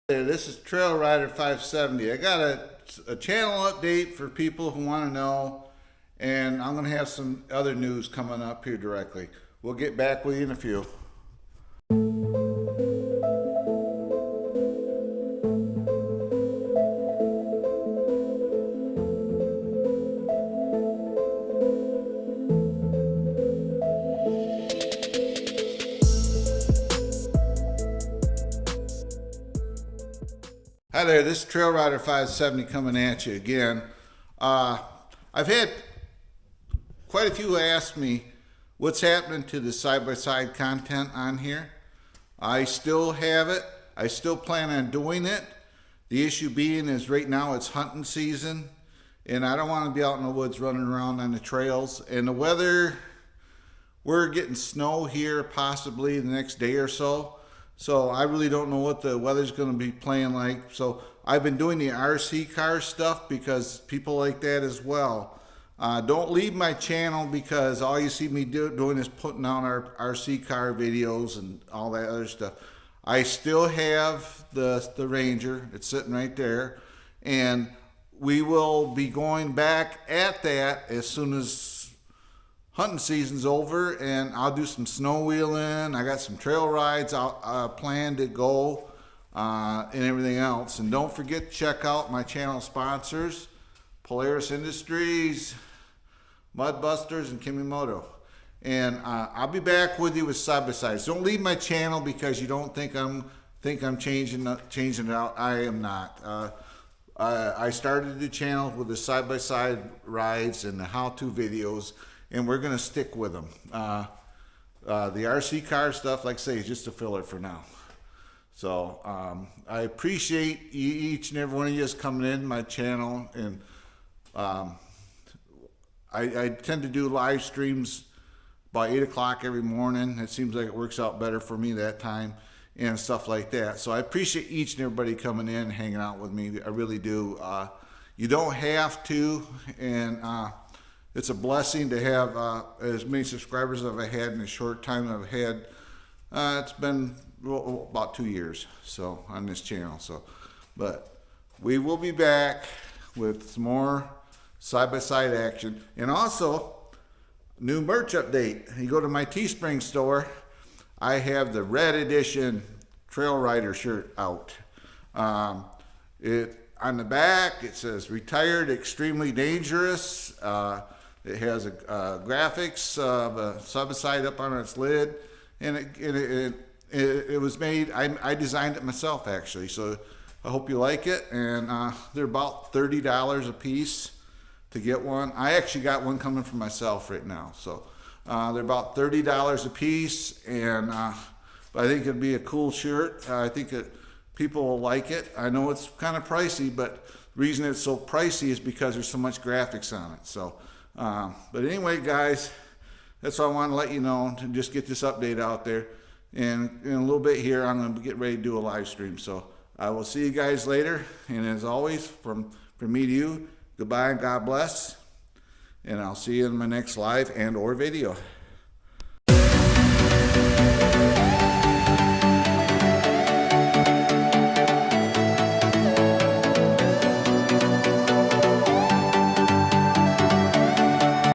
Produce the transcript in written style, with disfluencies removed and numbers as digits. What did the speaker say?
Hey, this is Trail Rider 570. I got a channel update for people who want to know, and I'm going to have some other news coming up here directly. We'll get back with you in a few. Hi there, this is Trail Rider 570 coming at you again. I've had quite a few ask me what's happening to the side-by-side content on here. I still have it. I still plan on doing it. The issue being is right now it's hunting season, and I don't want to be out in the woods running around on the trails. And the weather, we're getting snow here possibly the next day or so. So I really don't know what the weather's going to be playing like. So I've been doing the RC car stuff because people like that as well. Don't leave my channel because all you see me doing is putting out our RC car videos and all that other stuff. I still have the Ranger. It's sitting right there. And we will be going back at that as soon as hunting season's over, and I'll do some snow wheeling. I got some trail rides planned to go and everything else. And don't forget to check out my channel sponsors, Polaris Industries, Mudbusters, and Kimimoto. And I'll be back with you with side-by-sides. Don't leave my channel because you don't think I'm changing it out. I am not. I started the channel with the side-by-side rides and the how-to videos, and we're going to stick with them. The RC car stuff, like I say, is just a filler for now. So I appreciate each and every one of you coming in my channel, and I tend to do live streams by 8 o'clock every morning. It seems like it works out better for me that time and stuff like that. So I appreciate each and everybody coming in and hanging out with me. I really do. You don't have to, and it's a blessing to have as many subscribers as I've had in a short time I've had. It's been about 2 years so on this channel. So, but we will be back with some more side-by-side action, and also new merch update. You go to my Teespring store, I have the red edition Trail Rider shirt out. On the back it says "Retired Extremely Dangerous." It has a graphics of a side-by-side up on its lid, and it was made, I designed it myself actually, so I hope you like it. And they're about $30 a piece to get one. I actually got one coming for myself right now, so they're about $30 a piece, and but I think it'd be a cool shirt. I think that people will like it. I know it's kind of pricey, but the reason it's so pricey is because there's so much graphics on it. So but anyway, guys, that's all I want to let you know, to just get this update out there. And in a little bit here, I'm going to get ready to do a live stream. So I will see you guys later. And as always, from me to you, goodbye and God bless. And I'll see you in my next live and or video.